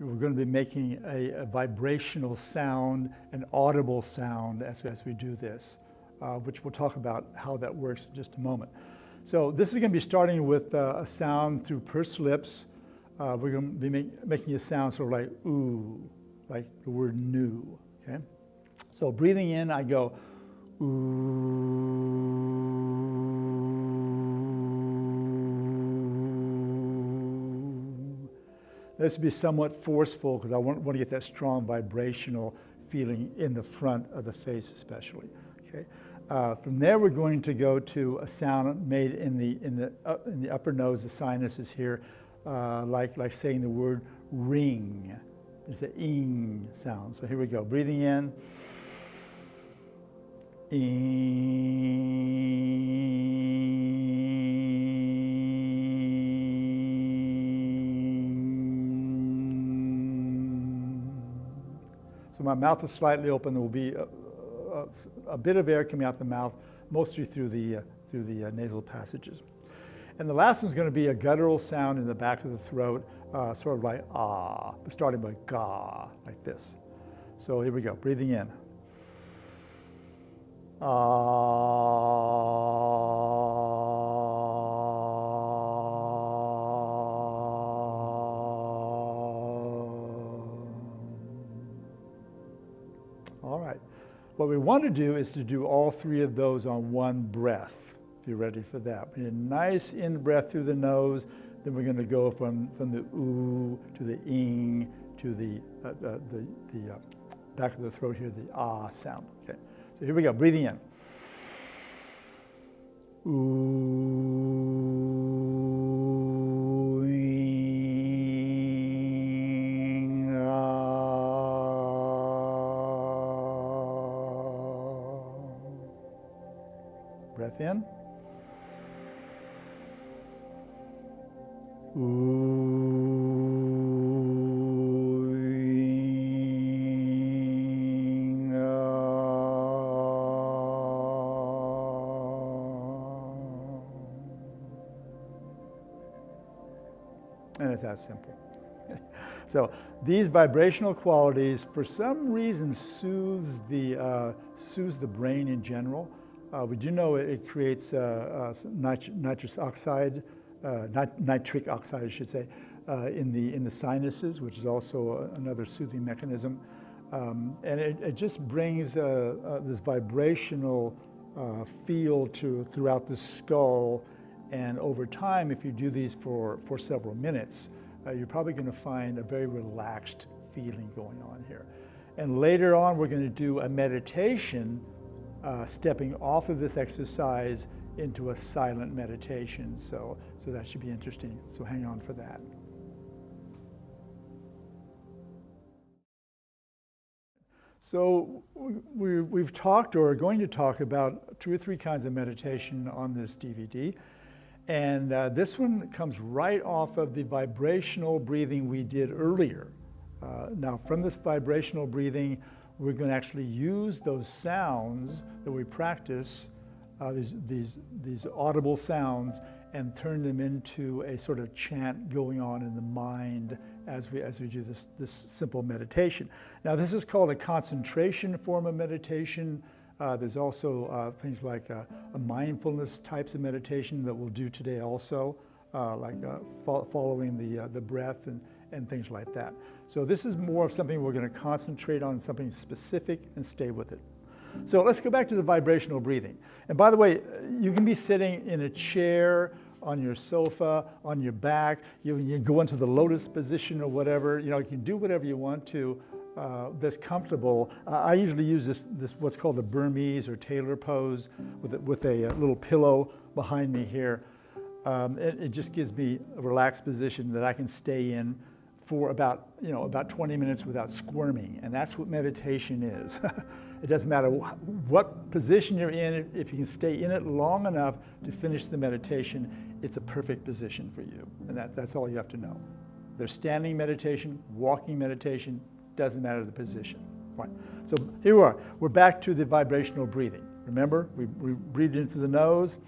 we're going to be making a vibrational sound, an audible sound as we do this, which we'll talk about how that works in just a moment. So this is going to be starting with a sound through pursed lips. We're going to be making a sound sort of like ooh, like the word new, okay? So breathing in, I go ooh. This will be somewhat forceful because I want to get that strong vibrational feeling in the front of the face especially, okay? From there, we're going to go to a sound made in the upper nose, the sinuses here, like saying the word ring. It's an ing sound. So here we go. Breathing in. So my mouth is slightly open. There will be a bit of air coming out the mouth, mostly through the nasal passages. And the last one's going to be a guttural sound in the back of the throat, sort of like ah, starting by ga, like this. So here we go, breathing in. Ah. All right. What we want to do is to do all three of those on one breath. If you're ready for that. We need a nice in-breath through the nose. Then we're going to go from the ooh to the ing to the back of the throat here, the ah sound. Okay. So here we go. Breathing in. Ooh, ing, ah. Breath in. And it's that simple. So these vibrational qualities, for some reason, soothes the brain in general. We do know it creates nitric oxide, I should say, in the sinuses, which is also another soothing mechanism. And it just brings this vibrational feel throughout the skull. And over time, if you do these for several minutes, you're probably going to find a very relaxed feeling going on here. And later on, we're going to do a meditation, stepping off of this exercise into a silent meditation. So that should be interesting. So hang on for that. So we've talked or are going to talk about 2 or 3 kinds of meditation on this DVD. And this one comes right off of the vibrational breathing we did earlier. Now, from this vibrational breathing, we're going to actually use those sounds that we practice, these audible sounds, and turn them into a sort of chant going on in the mind as we do this simple meditation. Now, this is called a concentration form of meditation. There's also things like a mindfulness types of meditation that we'll do today also, like following the breath and things like that. So this is more of something we're going to concentrate on, something specific, and stay with it. So let's go back to the vibrational breathing. And by the way, you can be sitting in a chair, on your sofa, on your back. You go into the lotus position or whatever. You can do whatever you want to. That's comfortable. I usually use this what's called the Burmese or Taylor pose with a little pillow behind me here. It just gives me a relaxed position that I can stay in for about 20 minutes without squirming, and that's what meditation is. It doesn't matter what position you're in. If you can stay in it long enough to finish the meditation, it's a perfect position for you, and that's all you have to know. There's standing meditation, walking meditation. Doesn't matter the position. Right. So here we are. We're back to the vibrational breathing. Remember, we breathed in through the nose,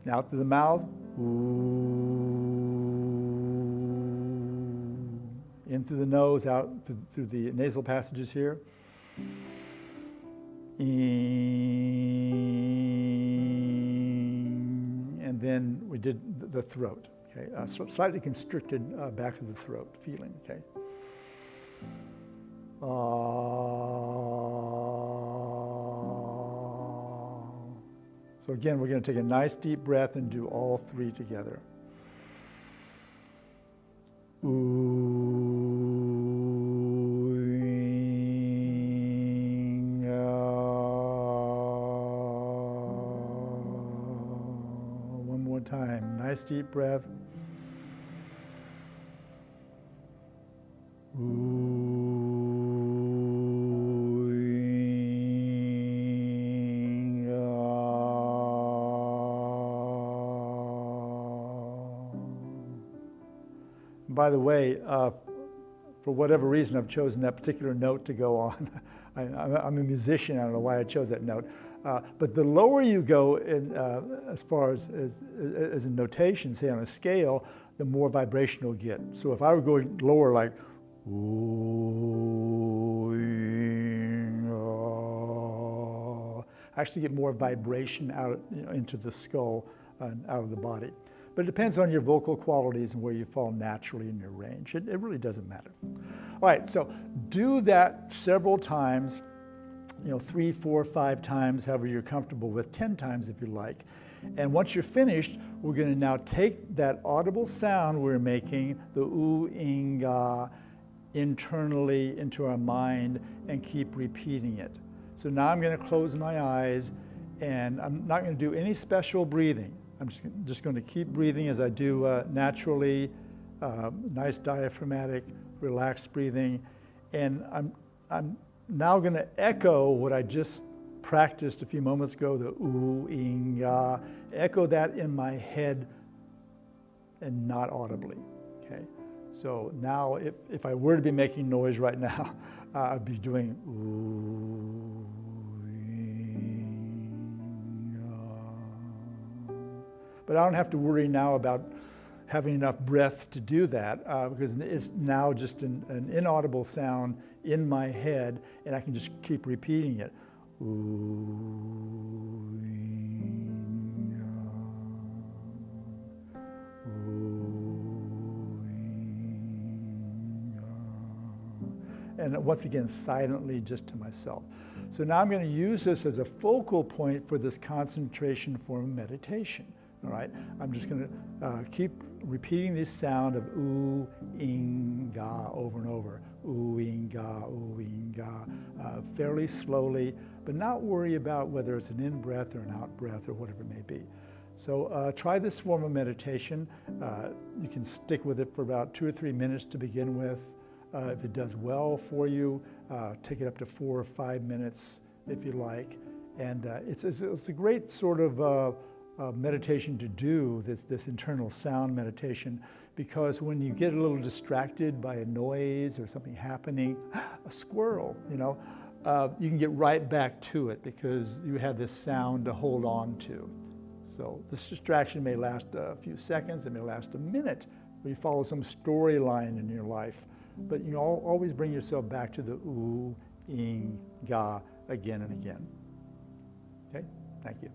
out through the mouth, ooh, in through the nose, out through the nasal passages here. And then we did the throat, okay? So slightly constricted back of the throat feeling, okay? So again, we're going to take a nice deep breath and do all three together. One more time. Nice deep breath. By the way, for whatever reason, I've chosen that particular note to go on. I'm a musician. I don't know why I chose that note. But the lower you go in, as far as a notation, say on a scale, the more vibration you'll get. So if I were going lower, like, I actually get more vibration out, into the skull and out of the body. But it depends on your vocal qualities and where you fall naturally in your range. It really doesn't matter. All right, so do that several times, 3, 4, 5 times, however you're comfortable with, 10 times if you like. And once you're finished, we're going to now take that audible sound we're making, the oo, ing, ga, internally into our mind and keep repeating it. So now I'm going to close my eyes, and I'm not going to do any special breathing. I'm just going to keep breathing as I do naturally, nice diaphragmatic, relaxed breathing. And I'm now going to echo what I just practiced a few moments ago, the oo, ing, ga. Echo that in my head and not audibly, okay? So now if I were to be making noise right now, I'd be doing oo, but I don't have to worry now about having enough breath to do that because it's now just an inaudible sound in my head, and I can just keep repeating it. And once again, silently, just to myself. So now I'm going to use this as a focal point for this concentration form of meditation. All right, I'm just going to keep repeating this sound of oo, ing, ga over and over. Oo, ing, ga, fairly slowly, but not worry about whether it's an in-breath or an out-breath or whatever it may be. So try this form of meditation. You can stick with it for about 2 or 3 minutes to begin with. If it does well for you, take it up to 4 or 5 minutes if you like. And it's a great sort of meditation to do, this internal sound meditation, because when you get a little distracted by a noise or something happening, a squirrel, you can get right back to it because you have this sound to hold on to. So this distraction may last a few seconds, it may last a minute, or you follow some storyline in your life, but you always bring yourself back to the oo, ing, ga again and again. Okay, thank you.